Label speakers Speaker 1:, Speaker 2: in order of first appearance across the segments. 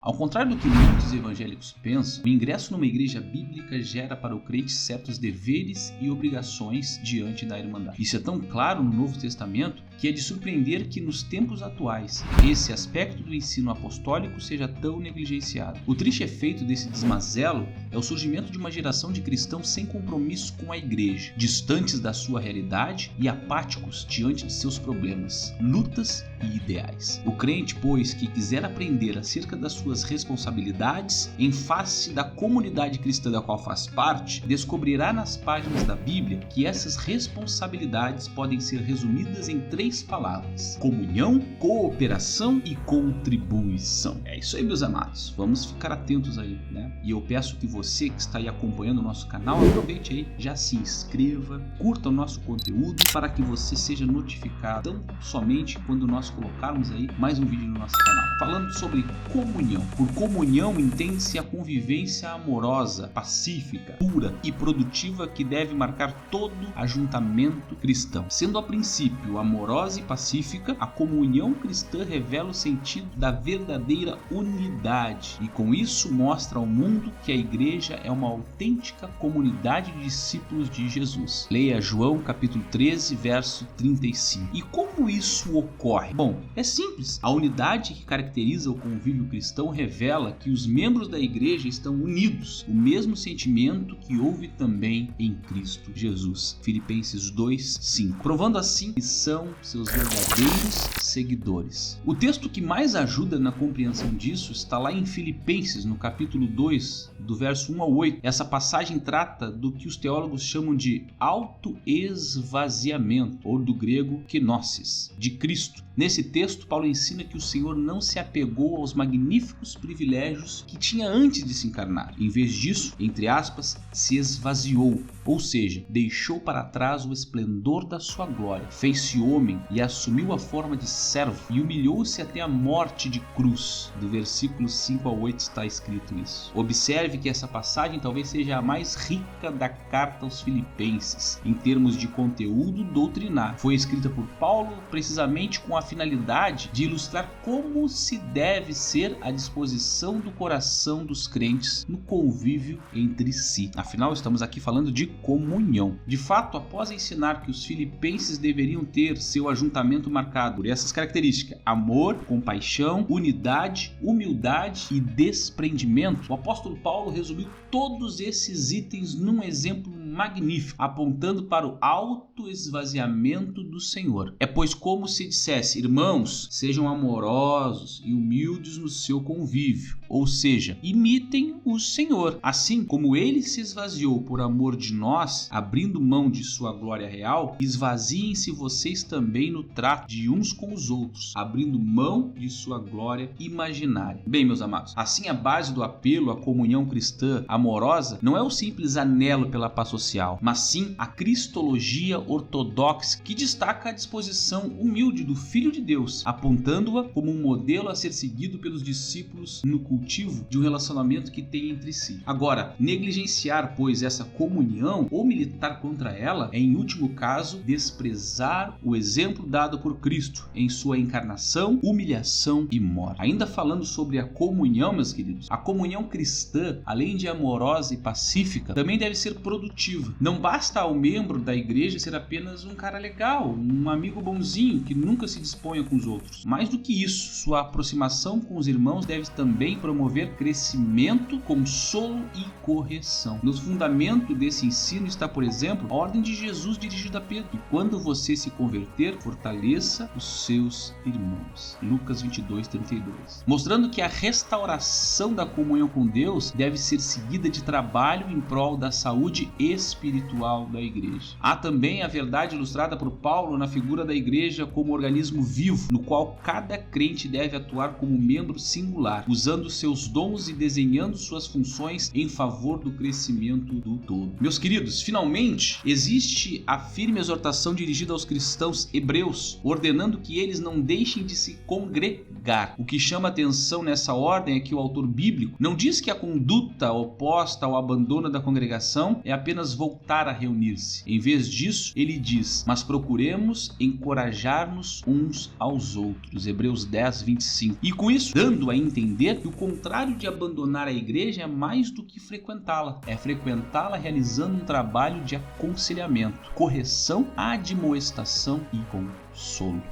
Speaker 1: Ao contrário do que muitos evangélicos pensam, o ingresso numa igreja bíblica gera para o crente certos deveres e obrigações diante da Irmandade. Isso é tão claro no Novo Testamento que é de surpreender que nos tempos atuais esse aspecto do ensino apostólico seja tão negligenciado. O triste efeito desse desmazelo é o surgimento de uma geração de cristãos sem compromisso com a igreja, distantes da sua realidade e apáticos diante de seus problemas, lutas e ideais. O crente, pois, que quiser aprender acerca das suas responsabilidades em face da comunidade cristã da qual faz parte, descobrirá nas páginas da Bíblia que essas responsabilidades podem ser resumidas em 3 palavras: comunhão, cooperação e contribuição. É isso aí, meus amados. Vamos ficar atentos aí, né? E eu peço que você que está aí acompanhando o nosso canal, aproveite aí, já se inscreva, curta o nosso conteúdo para que você seja notificado tão somente quando nós colocarmos aí mais um vídeo no nosso canal. Falando sobre comunhão. Por comunhão entende-se a convivência amorosa, pacífica, pura e produtiva que deve marcar todo ajuntamento cristão. Sendo a princípio amorosa e pacífica, a comunhão cristã revela o sentido da verdadeira unidade e com isso mostra ao mundo que a igreja é uma autêntica comunidade de discípulos de Jesus. Leia João capítulo 13, verso 35. E como isso ocorre? Bom, é simples. A unidade que caracteriza o convívio cristão revela que os membros da igreja estão unidos, o mesmo sentimento que houve também em Cristo Jesus. Filipenses 2:5. Provando assim que são seus verdadeiros seguidores. O texto que mais ajuda na compreensão disso está lá em Filipenses, no capítulo 2, do verso 1 ao 8. Essa passagem trata do que os teólogos chamam de autoesvaziamento, ou do grego kenosis, de Cristo. Nesse texto, Paulo ensina que o Senhor não se apegou aos magníficos privilégios que tinha antes de se encarnar. Em vez disso, entre aspas, se esvaziou, ou seja, deixou para trás o esplendor da sua glória, fez-se homem e assumiu a forma de servo e humilhou-se até a morte de cruz. Do versículo 5 ao 8 está escrito isso. Observe que essa passagem talvez seja a mais rica da carta aos Filipenses, em termos de conteúdo doutrinário. Foi escrita por Paulo precisamente com a finalidade de ilustrar como se deve ser a disposição do coração dos crentes no convívio entre si. Afinal, estamos aqui falando de comunhão. De fato, após ensinar que os filipenses deveriam ter seu ajuntamento marcado por essas características: amor, compaixão, unidade, humildade e desprendimento, o apóstolo Paulo resumiu todos esses itens num exemplo magnífico, apontando para o autoesvaziamento do Senhor. É pois como se dissesse: irmãos, sejam amorosos e humildes no seu convívio, ou seja, imitem o Senhor. Assim como ele se esvaziou por amor de nós, abrindo mão de sua glória real, esvaziem-se vocês também no trato de uns com os outros, abrindo mão de sua glória imaginária. Bem, meus amados, assim a base do apelo à comunhão cristã amorosa não é o simples anelo pela paz social, mas sim a cristologia ortodoxa, que destaca a disposição humilde do Filho de Deus, apontando-a como um modelo a ser seguido pelos discípulos no cultivo de um relacionamento que tem entre si. Agora, negligenciar, pois, essa comunhão ou militar contra ela é, em último caso, desprezar o exemplo dado por Cristo em sua encarnação, humilhação e morte. Ainda falando sobre a comunhão, meus queridos, a comunhão cristã, além de amorosa e pacífica, também deve ser produtiva. Não basta ao membro da igreja ser apenas um cara legal, um amigo bonzinho que nunca se disponha com os outros. Mais do que isso, sua aproximação com os irmãos deve também promover crescimento, consolo e correção. No fundamento desse ensino está, por exemplo, a ordem de Jesus dirigida a Pedro: e quando você se converter, fortaleça os seus irmãos. Lucas 22:32. Mostrando que a restauração da comunhão com Deus deve ser seguida de trabalho em prol da saúde espiritual da igreja. Há também a verdade ilustrada por Paulo na figura da igreja como organismo vivo, no qual cada crente deve atuar como membro singular, usando seus dons e desenhando suas funções em favor do crescimento do todo. Meus queridos, finalmente existe a firme exortação dirigida aos cristãos hebreus, ordenando que eles não deixem de se congregar. O que chama atenção nessa ordem é que o autor bíblico não diz que a conduta oposta ao abandono da congregação é apenas apenas voltar a reunir-se. Em vez disso, ele diz: mas procuremos encorajar-nos uns aos outros. Hebreus 10, 25. E com isso, dando a entender que o contrário de abandonar a igreja é mais do que frequentá-la. É frequentá-la realizando um trabalho de aconselhamento, correção, admoestação e consolo.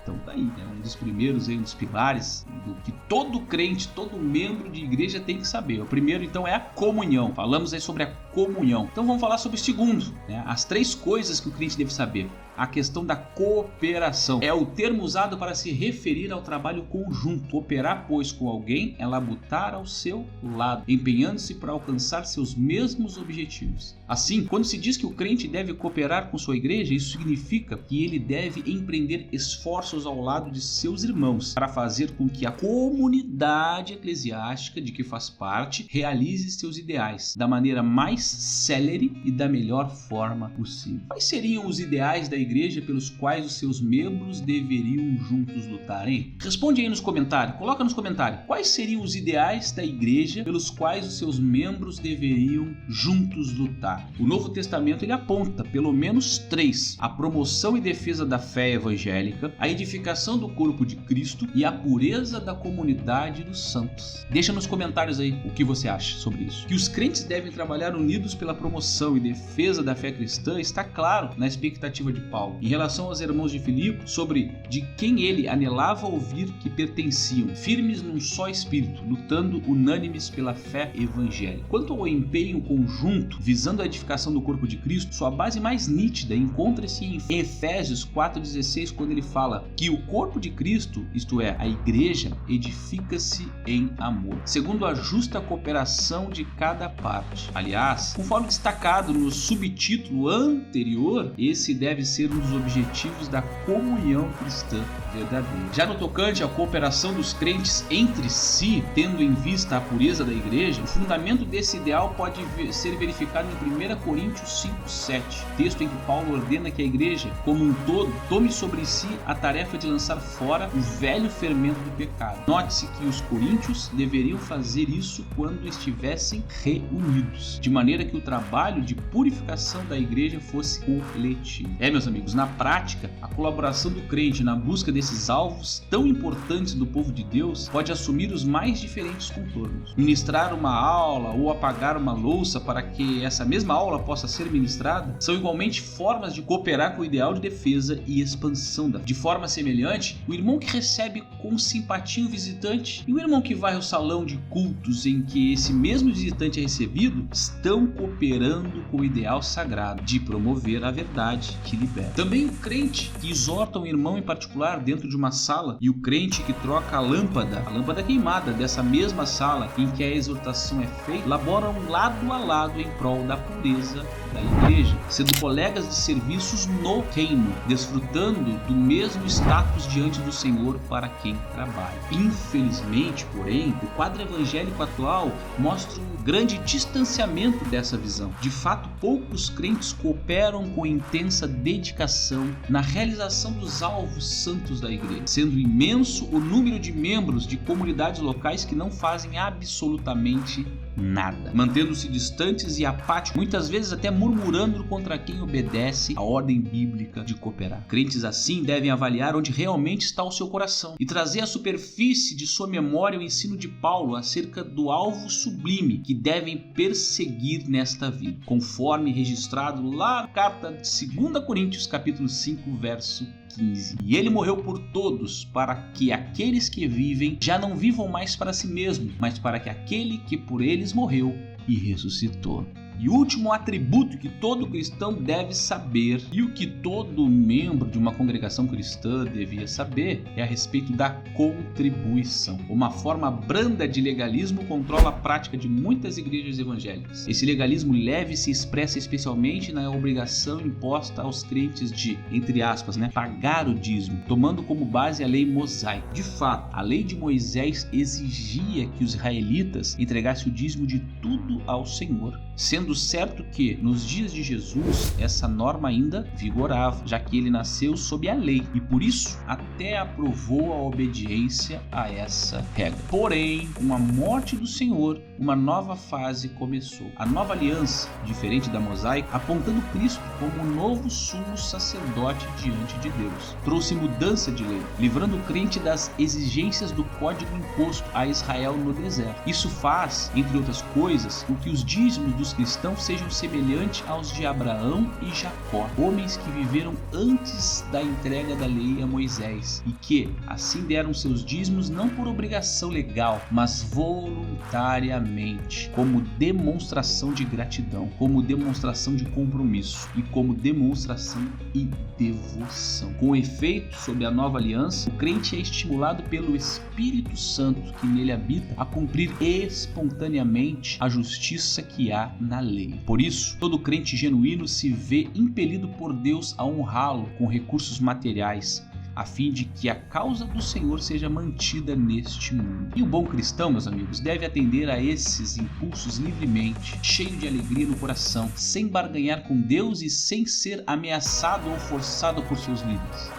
Speaker 1: Então tá aí, né? Um dos primeiros, um dos pilares do que todo crente, todo membro de igreja tem que saber. O primeiro, então, é a comunhão. Falamos aí sobre a comunhão. Então vamos falar sobre o segundo, né? As 3 coisas que o crente deve saber. A questão da cooperação é o termo usado para se referir ao trabalho conjunto. Cooperar, pois, com alguém é labutar ao seu lado, empenhando-se para alcançar seus mesmos objetivos. Assim, quando se diz que o crente deve cooperar com sua igreja, isso significa que ele deve empreender esforços ao lado de seus irmãos para fazer com que a comunidade eclesiástica de que faz parte realize seus ideais da maneira mais célere e da melhor forma possível. Quais seriam os ideais da igreja pelos quais os seus membros deveriam juntos lutar, hein? Responde aí nos comentários, coloca nos comentários. Quais seriam os ideais da igreja pelos quais os seus membros deveriam juntos lutar? O Novo Testamento ele aponta pelo menos 3: a promoção e defesa da fé evangélica, a edificação do corpo de Cristo e a pureza da comunidade dos santos. Deixa nos comentários aí o que você acha sobre isso. Que os crentes devem trabalhar unidos pela promoção e defesa da fé cristã está claro na expectativa de Paulo. Em relação aos irmãos de Filipe, sobre de quem ele anelava ouvir que pertenciam, firmes num só espírito, lutando unânimes pela fé evangélica. Quanto ao empenho conjunto, visando a edificação do corpo de Cristo, sua base mais nítida encontra-se em Efésios 4,16, quando ele fala que o corpo de Cristo, isto é, a igreja, edifica-se em amor, segundo a justa cooperação de cada parte. Aliás, conforme destacado no subtítulo anterior, esse deve ser um dos objetivos da comunhão cristã verdadeira. Já no tocante à cooperação dos crentes entre si, tendo em vista a pureza da igreja, o fundamento desse ideal pode ser verificado em 1 Coríntios 5,7, texto em que Paulo ordena que a igreja, como um todo, tome sobre si a tarefa de lançar fora o velho fermento do pecado. Note-se que os coríntios deveriam fazer isso quando estivessem reunidos, de maneira que o trabalho de purificação da igreja fosse coletivo. Meus amigos, na prática, a colaboração do crente na busca desses alvos tão importantes do povo de Deus pode assumir os mais diferentes contornos. Ministrar uma aula ou apagar uma louça para que essa mesma aula possa ser ministrada são igualmente formas de cooperar com o ideal de defesa e expansão da fé. De forma semelhante, o irmão que recebe com simpatia o visitante e o irmão que vai ao salão de cultos em que esse mesmo visitante é recebido estão cooperando com o ideal sagrado de promover a verdade que liberta. Também o crente que exorta um irmão em particular dentro de uma sala e o crente que troca a lâmpada queimada dessa mesma sala em que a exortação é feita, laboram lado a lado em prol da pureza da igreja, sendo colegas de serviços no reino, desfrutando do mesmo status diante do Senhor para quem trabalha. Infelizmente, porém, o quadro evangélico atual mostra um grande distanciamento dessa visão. De fato, poucos crentes cooperam com intensa dedicação na realização dos alvos santos da igreja, sendo imenso o número de membros de comunidades locais que não fazem absolutamente nada, mantendo-se distantes e apáticos, muitas vezes até murmurando contra quem obedece à ordem bíblica de cooperar. Crentes assim devem avaliar onde realmente está o seu coração e trazer à superfície de sua memória o ensino de Paulo acerca do alvo sublime que devem perseguir nesta vida, conforme registrado lá na carta de 2 Coríntios capítulo 5, verso 15. E ele morreu por todos, para que aqueles que vivem já não vivam mais para si mesmos, mas para que aquele que por eles morreu e ressuscitou. E o último atributo que todo cristão deve saber, e o que todo membro de uma congregação cristã devia saber, é a respeito da contribuição. Uma forma branda de legalismo controla a prática de muitas igrejas evangélicas. Esse legalismo leve se expressa especialmente na obrigação imposta aos crentes de, entre aspas, pagar o dízimo, tomando como base a lei mosaica. De fato, a lei de Moisés exigia que os israelitas entregassem o dízimo de tudo ao Senhor, sendo sendo certo que, nos dias de Jesus, essa norma ainda vigorava, já que ele nasceu sob a lei e, por isso, até aprovou a obediência a essa regra. Porém, com a morte do Senhor, uma nova fase começou. A nova aliança, diferente da mosaica, apontando Cristo como o novo sumo sacerdote diante de Deus, trouxe mudança de lei, livrando o crente das exigências do código imposto a Israel no deserto. Isso faz, entre outras coisas, com que os dízimos dos cristãos sejam semelhantes aos de Abraão e Jacó, homens que viveram antes da entrega da lei a Moisés e que, assim, deram seus dízimos não por obrigação legal, mas voluntariamente, como demonstração de gratidão, como demonstração de compromisso e como demonstração e devoção. Com efeito, sob a nova aliança, o crente é estimulado pelo Espírito Santo que nele habita a cumprir espontaneamente a justiça que há na lei. Por isso, todo crente genuíno se vê impelido por Deus a honrá-lo com recursos materiais, a fim de que a causa do Senhor seja mantida neste mundo. E o bom cristão, meus amigos, deve atender a esses impulsos livremente, cheio de alegria no coração, sem barganhar com Deus e sem ser ameaçado ou forçado por seus líderes.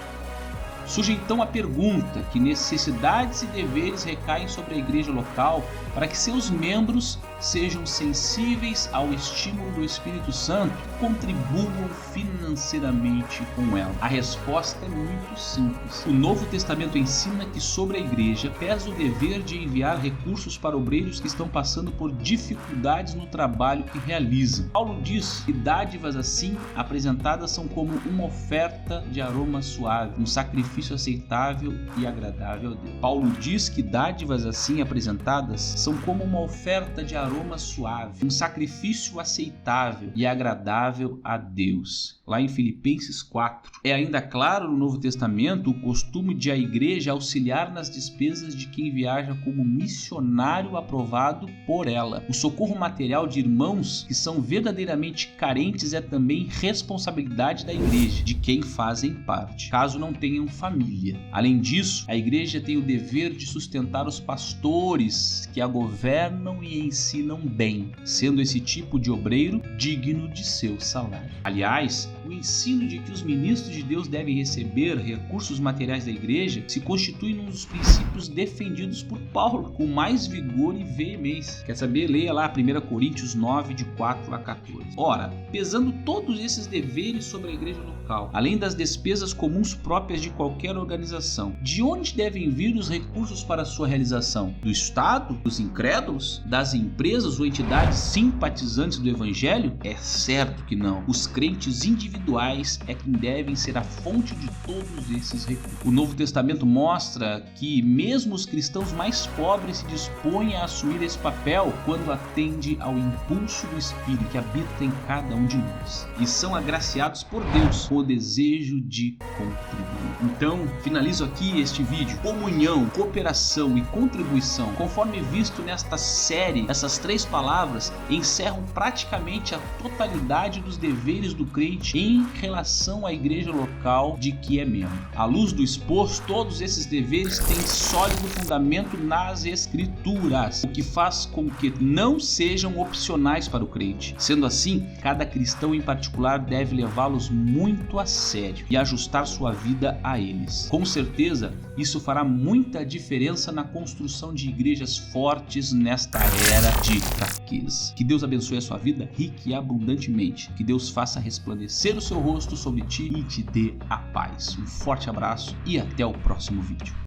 Speaker 1: Surge então a pergunta: que necessidades e deveres recaem sobre a igreja local para que seus membros sejam sensíveis ao estímulo do Espírito Santo e contribuam financeiramente com ela? A resposta é muito simples. O Novo Testamento ensina que sobre a igreja pesa o dever de enviar recursos para obreiros que estão passando por dificuldades no trabalho que realizam. Paulo diz que dádivas assim apresentadas são como uma oferta de aroma suave, um sacrifício aceitável e agradável a Deus. Paulo diz que dádivas assim apresentadas são como uma oferta de aroma suave, um sacrifício aceitável e agradável a Deus. Lá em Filipenses 4. É ainda claro no Novo Testamento o costume de a igreja auxiliar nas despesas de quem viaja como missionário aprovado por ela. O socorro material de irmãos que são verdadeiramente carentes é também responsabilidade da igreja, de quem fazem parte, caso não tenham família. Além disso, a igreja tem o dever de sustentar os pastores que a governam e ensinam bem, sendo esse tipo de obreiro digno de seu salário. Aliás, o ensino de que os ministros de Deus devem receber recursos materiais da igreja se constitui num dos princípios defendidos por Paulo com mais vigor e veemência. Quer saber? Leia lá 1 Coríntios 9, de 4 a 14. Ora, pesando todos esses deveres sobre a igreja local, além das despesas comuns próprias de qualquer organização, de onde devem vir os recursos para sua realização? Do Estado? Dos incrédulos? Das empresas ou entidades simpatizantes do Evangelho? É certo que não. Os crentes individuais é quem devem ser a fonte de todos esses recursos. O Novo Testamento mostra que mesmo os cristãos mais pobres se dispõem a assumir esse papel quando atende ao impulso do Espírito que habita em cada um de nós e são agraciados por Deus com o desejo de contribuir. Então, finalizo aqui este vídeo. Comunhão, cooperação e contribuição, conforme visto nesta série, essas três palavras encerram praticamente a totalidade dos deveres do crente em relação à igreja local de que é membro. À luz do exposto, todos esses deveres têm sólido fundamento nas Escrituras, o que faz com que não sejam opcionais para o crente. Sendo assim, cada cristão em particular deve levá-los muito a sério e ajustar sua vida a eles. Com certeza, isso fará muita diferença na construção de igrejas fortes nesta era de fraqueza. Que Deus abençoe a sua vida rica e abundantemente. Que Deus faça resplandecer o seu rosto sobre ti e te dê a paz. Um forte abraço e até o próximo vídeo.